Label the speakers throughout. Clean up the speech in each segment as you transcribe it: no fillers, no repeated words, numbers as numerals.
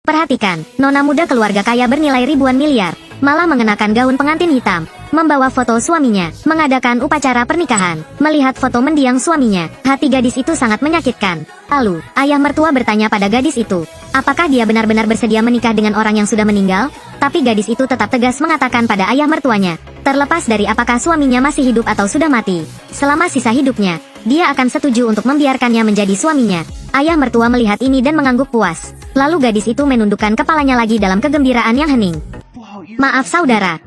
Speaker 1: Perhatikan, nona muda keluarga kaya bernilai ribuan miliar, malah mengenakan gaun pengantin hitam, membawa foto suaminya, mengadakan upacara pernikahan. Melihat foto mendiang suaminya, hati gadis itu sangat menyakitkan. Lalu, ayah mertua bertanya pada gadis itu, apakah dia benar-benar bersedia menikah dengan orang yang sudah meninggal? Tapi gadis itu tetap tegas mengatakan pada ayah mertuanya, terlepas dari apakah suaminya masih hidup atau sudah mati, selama sisa hidupnya, dia akan setuju untuk membiarkannya menjadi suaminya. Ayah mertua melihat ini dan mengangguk puas. Lalu gadis itu menundukkan kepalanya lagi dalam kegembiraan yang hening. Maaf saudara.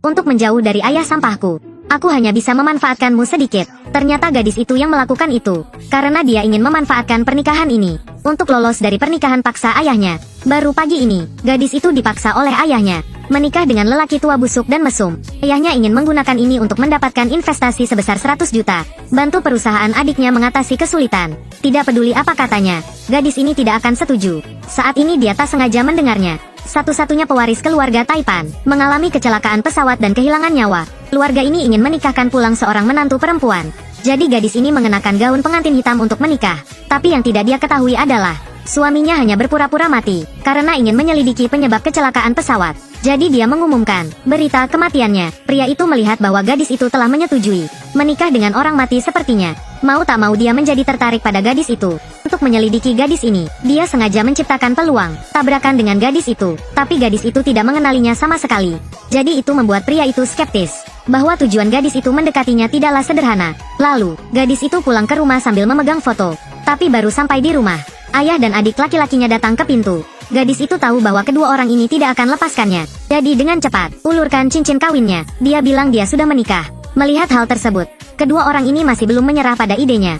Speaker 1: Untuk menjauh dari ayah sampahku, aku hanya bisa memanfaatkanmu sedikit. Ternyata gadis itu yang melakukan itu, karena dia ingin memanfaatkan pernikahan ini, untuk lolos dari pernikahan paksa ayahnya. Baru pagi ini, gadis itu dipaksa oleh ayahnya, menikah dengan lelaki tua busuk dan mesum. Ayahnya ingin menggunakan ini untuk mendapatkan investasi sebesar 100 juta, bantu perusahaan adiknya mengatasi kesulitan. Tidak peduli apa katanya, gadis ini tidak akan setuju. Saat ini dia tak sengaja mendengarnya. Satu-satunya pewaris keluarga Taipan, mengalami kecelakaan pesawat dan kehilangan nyawa. Keluarga ini ingin menikahkan pulang seorang menantu perempuan. Jadi gadis ini mengenakan gaun pengantin hitam untuk menikah. Tapi yang tidak dia ketahui adalah, suaminya hanya berpura-pura mati, karena ingin menyelidiki penyebab kecelakaan pesawat. Jadi dia mengumumkan berita kematiannya. Pria itu melihat bahwa gadis itu telah menyetujui menikah dengan orang mati sepertinya. Mau tak mau dia menjadi tertarik pada gadis itu. Untuk menyelidiki gadis ini, dia sengaja menciptakan peluang tabrakan dengan gadis itu. Tapi gadis itu tidak mengenalinya sama sekali. Jadi itu membuat pria itu skeptis bahwa tujuan gadis itu mendekatinya tidaklah sederhana. Lalu, gadis itu pulang ke rumah sambil memegang foto. Tapi baru sampai di rumah, ayah dan adik laki-lakinya datang ke pintu. Gadis itu tahu bahwa kedua orang ini tidak akan lepaskannya. Jadi dengan cepat, ulurkan cincin kawinnya. Dia bilang dia sudah menikah. Melihat hal tersebut, kedua orang ini masih belum menyerah pada idenya.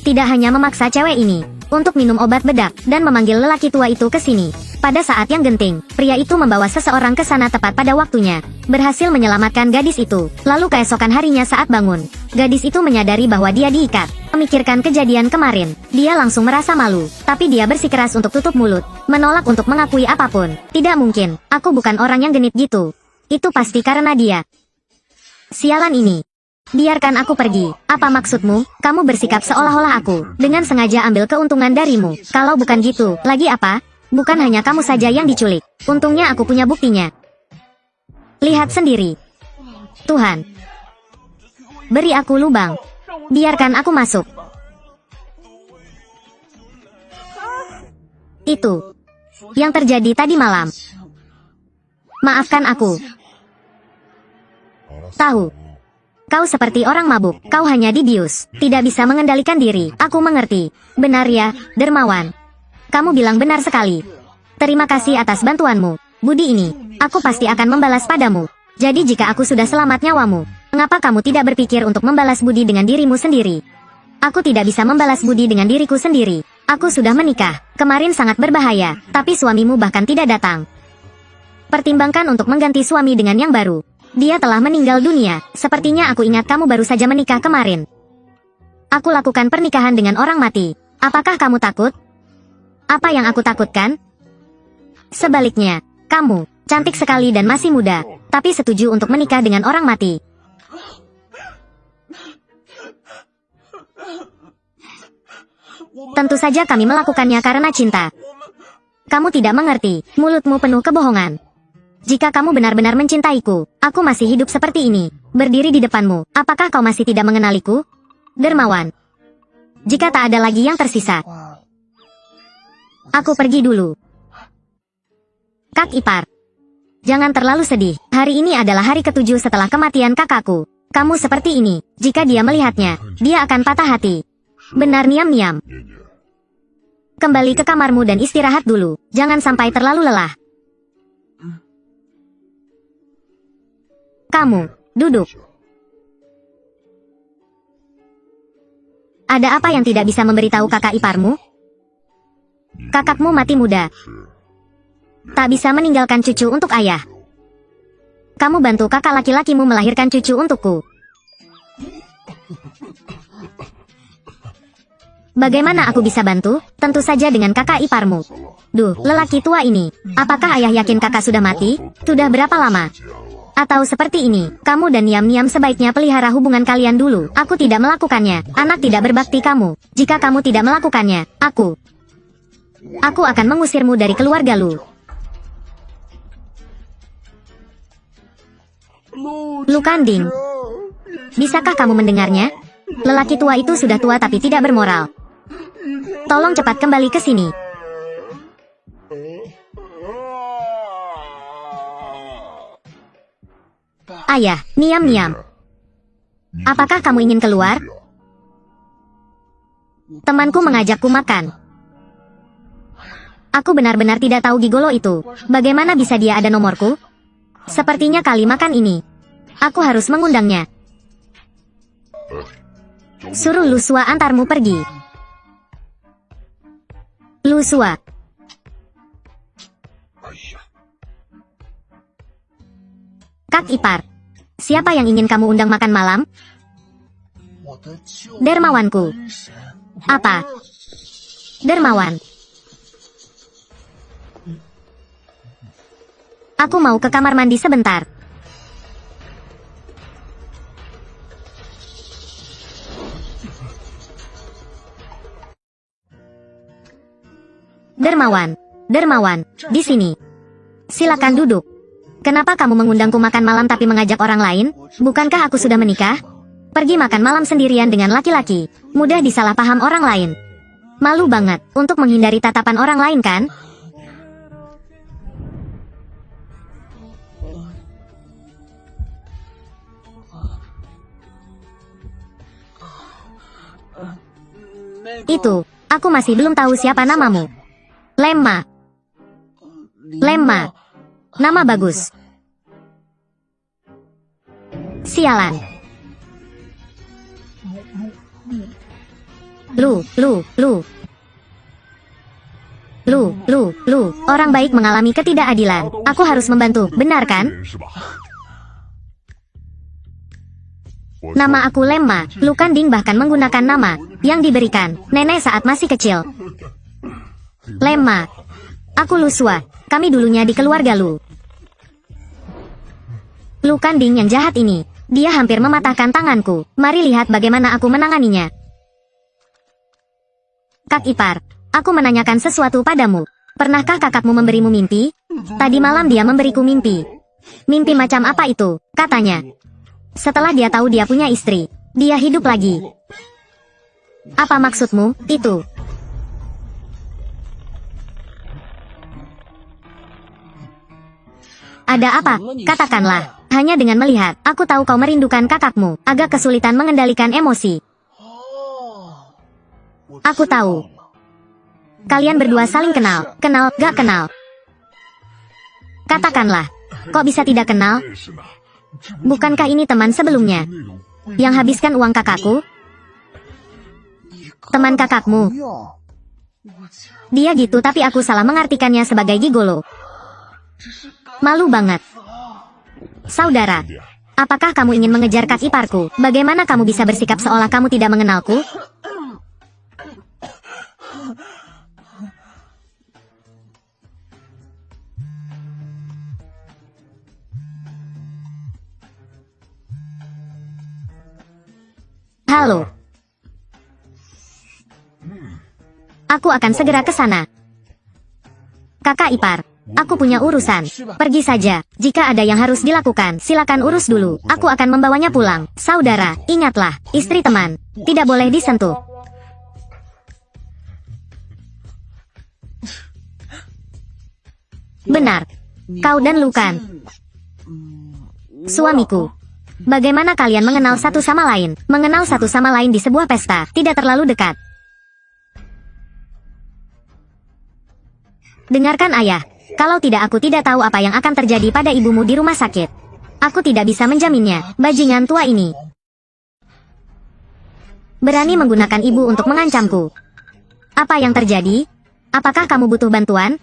Speaker 1: Tidak hanya memaksa cewek ini untuk minum obat bedak dan memanggil lelaki tua itu ke sini. Pada saat yang genting, pria itu membawa seseorang ke sana tepat pada waktunya, berhasil menyelamatkan gadis itu. Lalu keesokan harinya saat bangun, gadis itu menyadari bahwa dia diikat. Memikirkan kejadian kemarin, dia langsung merasa malu, tapi dia bersikeras untuk tutup mulut, menolak untuk mengakui apapun. Tidak mungkin, aku bukan orang yang genit gitu. Itu pasti karena dia. Sialan ini. Biarkan aku pergi. Apa maksudmu? Kamu bersikap seolah-olah aku dengan sengaja ambil keuntungan darimu. Kalau bukan gitu, lagi apa? Bukan hanya kamu saja yang diculik. Untungnya aku punya buktinya. Lihat sendiri. Tuhan. Beri aku lubang. Biarkan aku masuk. Itu yang terjadi tadi malam. Maafkan aku. Tahu. Kau seperti orang mabuk, kau hanya dibius, tidak bisa mengendalikan diri. Aku mengerti. Benar ya, dermawan. Kamu bilang benar sekali. Terima kasih atas bantuanmu. Budi ini, aku pasti akan membalas padamu. Jadi jika aku sudah selamat nyawamu, mengapa kamu tidak berpikir untuk membalas budi dengan dirimu sendiri? Aku tidak bisa membalas budi dengan diriku sendiri. Aku sudah menikah. Kemarin sangat berbahaya, tapi suamimu bahkan tidak datang. Pertimbangkan untuk mengganti suami dengan yang baru. Dia telah meninggal dunia. Sepertinya aku ingat kamu baru saja menikah kemarin. Aku lakukan pernikahan dengan orang mati. Apakah kamu takut? Apa yang aku takutkan? Sebaliknya, kamu cantik sekali dan masih muda, tapi setuju untuk menikah dengan orang mati. Tentu saja kami melakukannya karena cinta. Kamu tidak mengerti, mulutmu penuh kebohongan. Jika kamu benar-benar mencintaiku, aku masih hidup seperti ini, berdiri di depanmu. Apakah kau masih tidak mengenaliku? Dermawan. Jika tak ada lagi yang tersisa, aku pergi dulu. Kak ipar. Jangan terlalu sedih. Hari ini adalah hari ke-7 setelah kematian kakakku. Kamu seperti ini. Jika dia melihatnya, dia akan patah hati. Benar niam-niam. Kembali ke kamarmu dan istirahat dulu. Jangan sampai terlalu lelah. Kamu, duduk. Ada apa yang tidak bisa memberitahu kakak iparmu? Kakakmu mati muda. Tak bisa meninggalkan cucu untuk ayah. Kamu bantu kakak laki-lakimu melahirkan cucu untukku. Bagaimana aku bisa bantu? Tentu saja dengan kakak iparmu. Duh, lelaki tua ini. Apakah ayah yakin kakak sudah mati? Sudah berapa lama? Atau seperti ini, kamu dan Niam-Niam sebaiknya pelihara hubungan kalian dulu. Aku tidak melakukannya. Anak tidak berbakti kamu. Jika kamu tidak melakukannya, aku Aku akan mengusirmu dari keluarga Lu. Lu Kanding. Bisakah kamu mendengarnya? Lelaki tua itu sudah tua tapi tidak bermoral. Tolong cepat kembali ke sini. Ayah, Niam. Apakah kamu ingin keluar? Temanku mengajakku makan. Aku benar-benar tidak tahu gigolo itu. Bagaimana bisa dia ada nomorku? Sepertinya kali makan ini. Aku harus mengundangnya. Suruh Lusua antarmu pergi. Lusua. Kak Ipar. Siapa yang ingin kamu undang makan malam? Dermawanku. Apa? Dermawan. Aku mau ke kamar mandi sebentar. Dermawan, di sini. Silakan duduk. Kenapa kamu mengundangku makan malam tapi mengajak orang lain? Bukankah aku sudah menikah? Pergi makan malam sendirian dengan laki-laki. Mudah disalahpaham orang lain. Malu banget untuk menghindari tatapan orang lain kan? Itu, aku masih belum tahu siapa namamu. Lemma. Nama bagus. Sialan. Lu. Orang baik mengalami ketidakadilan. Aku harus membantu, benar kan? Nama aku Lemma. Lu Kanding bahkan menggunakan nama yang diberikan nenek saat masih kecil. Lemma. Aku Lusua. Kami dulunya di keluarga Lu. Lu Kanding yang jahat ini. Dia hampir mematahkan tanganku. Mari lihat bagaimana aku menanganinya. Kak Ipar, aku menanyakan sesuatu padamu. Pernahkah kakakmu memberimu mimpi? Tadi malam dia memberiku mimpi. Mimpi macam apa itu? Katanya. Setelah dia tahu dia punya istri, dia hidup lagi. Apa maksudmu, itu? Ada apa? Katakanlah. Hanya dengan melihat, aku tahu kau merindukan kakakmu. Agak kesulitan mengendalikan emosi. Aku tahu. Kalian berdua saling kenal. Kenal, gak kenal. Katakanlah. Kok bisa tidak kenal? Bukankah ini teman sebelumnya? Yang habiskan uang kakakku? Teman kakakmu? Dia gitu tapi aku salah mengartikannya sebagai gigolo. Malu banget. Saudara, apakah kamu ingin mengejar Kak Iparku? Bagaimana kamu bisa bersikap seolah kamu tidak mengenalku? Halo. Aku akan segera ke sana. Kakak Ipar, aku punya urusan. Pergi saja. Jika ada yang harus dilakukan, silakan urus dulu. Aku akan membawanya pulang. Saudara, ingatlah, istri teman tidak boleh disentuh. Benar. Kau dan Lukan. Suamiku. Bagaimana kalian mengenal satu sama lain? Mengenal satu sama lain di sebuah pesta, tidak terlalu dekat. Dengarkan ayah. Kalau tidak aku tidak tahu apa yang akan terjadi pada ibumu di rumah sakit. Aku tidak bisa menjaminnya, bajingan tua ini. Berani menggunakan ibu untuk mengancamku. Apa yang terjadi? Apakah kamu butuh bantuan?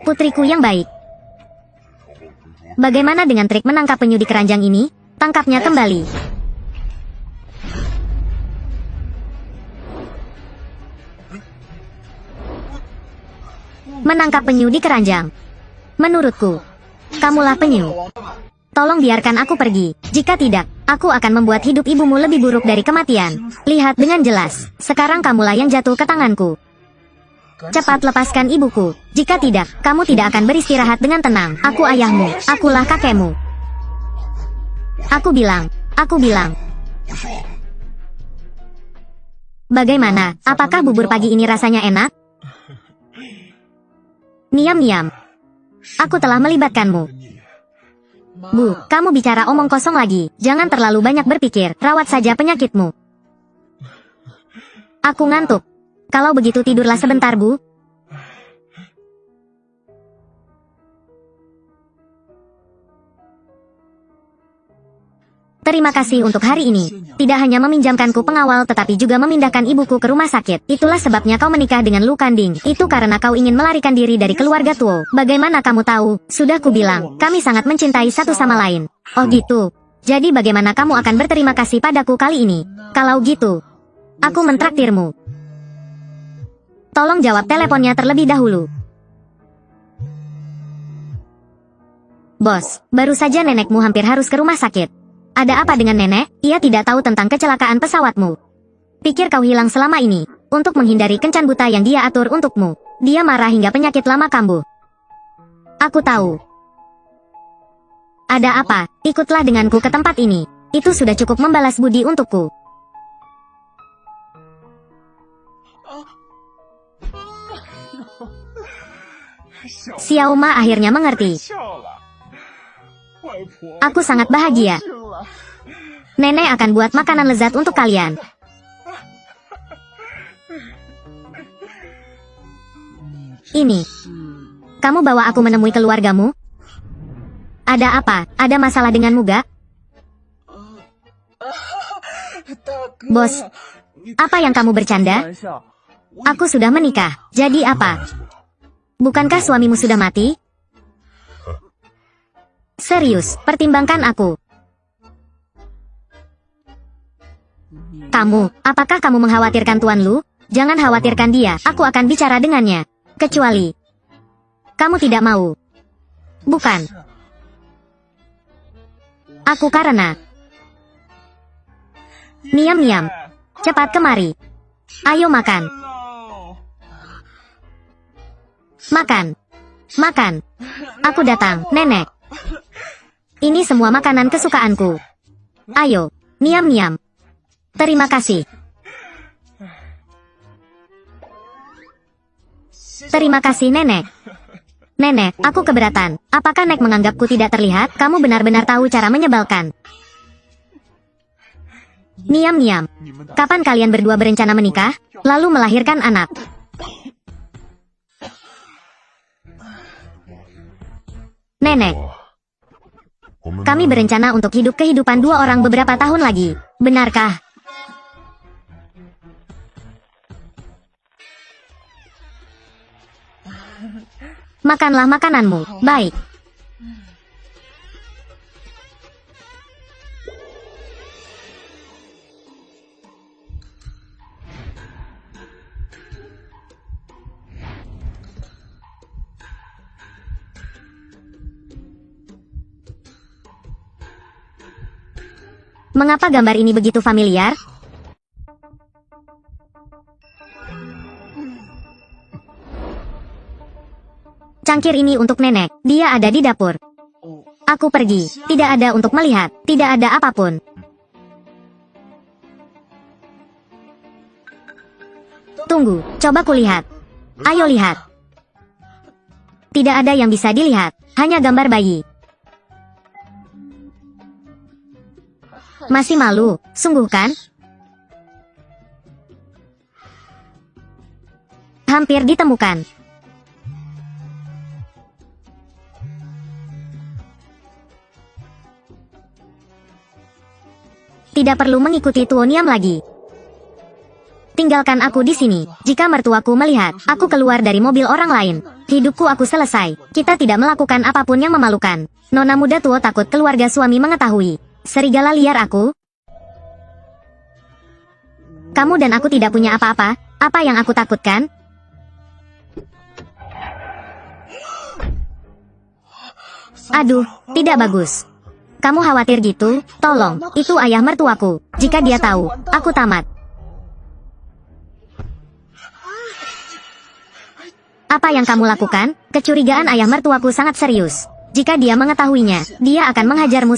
Speaker 1: Putriku yang baik. Bagaimana dengan trik menangkap penyu di keranjang ini? Tangkapnya kembali. Menangkap penyu di keranjang. Menurutku, Kamulah penyu. Tolong biarkan aku pergi. Jika tidak, aku akan membuat hidup ibumu lebih buruk dari kematian. Lihat dengan jelas. Sekarang kamulah yang jatuh ke tanganku. Cepat lepaskan ibuku. Jika tidak, kamu tidak akan beristirahat dengan tenang. Aku ayahmu. Akulah kakekmu. Aku bilang. Bagaimana? Apakah bubur pagi ini rasanya enak? Niam. Aku telah melibatkanmu. Bu, kamu bicara omong kosong lagi. Jangan terlalu banyak berpikir. Rawat saja penyakitmu. Aku ngantuk. Kalau begitu tidurlah sebentar, Bu. Terima kasih untuk hari ini. Tidak hanya meminjamkanku pengawal tetapi juga memindahkan ibuku ke rumah sakit. Itulah sebabnya kau menikah dengan Lu Kanding. Itu karena kau ingin melarikan diri dari keluarga Tuo. Bagaimana kamu tahu? Sudah kubilang, kami sangat mencintai satu sama lain. Oh gitu. Jadi bagaimana kamu akan berterima kasih padaku kali ini? Kalau gitu, aku mentraktirmu. Tolong jawab teleponnya terlebih dahulu. Bos, baru saja nenekmu hampir harus ke rumah sakit. Ada apa dengan nenek? Ia tidak tahu tentang kecelakaan pesawatmu. Pikir kau hilang selama ini, untuk menghindari kencan buta yang dia atur untukmu. Dia marah hingga penyakit lama kambuh. Aku tahu. Ada apa? Ikutlah denganku ke tempat ini. Itu sudah cukup membalas budi untukku. Xiao Ma akhirnya mengerti. Aku sangat bahagia. Nenek akan buat makanan lezat untuk kalian. Ini. Kamu bawa aku menemui keluargamu? Ada apa? Ada masalah denganmu gak? Bos, apa yang kamu bercanda? Aku sudah menikah. Jadi apa? Bukankah suamimu sudah mati? Serius, pertimbangkan aku. Kamu, apakah kamu mengkhawatirkan Tuan Lu? Jangan khawatirkan dia, aku akan bicara dengannya. Kecuali, kamu tidak mau. Bukan. Aku karena. Niam. Cepat kemari. Ayo makan. Makan. Aku datang, nenek. Ini semua makanan kesukaanku. Ayo, niam. Terima kasih. Terima kasih, nenek. Nenek, aku keberatan. Apakah Nek menganggapku tidak terlihat? Kamu benar-benar tahu cara menyebalkan. Niam. Kapan kalian berdua berencana menikah? Lalu melahirkan anak? Nenek. Kami berencana untuk hidup kehidupan dua orang beberapa tahun lagi. Benarkah? Makanlah makananmu. Baik. Mengapa gambar ini begitu familiar? Cangkir ini untuk nenek. Dia ada di dapur. Aku pergi. Tidak ada untuk melihat. Tidak ada apapun. Tunggu. Coba kulihat. Ayo lihat. Tidak ada yang bisa dilihat. Hanya gambar bayi. Masih malu, sungguh kan? Hampir ditemukan. Tidak perlu mengikuti Tuoniam lagi. Tinggalkan aku di sini. Jika mertuaku melihat, aku keluar dari mobil orang lain. Hidupku aku selesai. Kita tidak melakukan apapun yang memalukan. Nona muda Tuo takut keluarga suami mengetahui. Serigala liar aku? Kamu dan aku tidak punya apa-apa. Apa yang aku takutkan? Aduh, tidak bagus. Kamu khawatir gitu? Tolong, itu ayah mertuaku. Jika dia tahu, aku tamat. Apa yang kamu lakukan? Kecurigaan ayah mertuaku sangat serius. Jika dia mengetahuinya, dia akan menghajarmu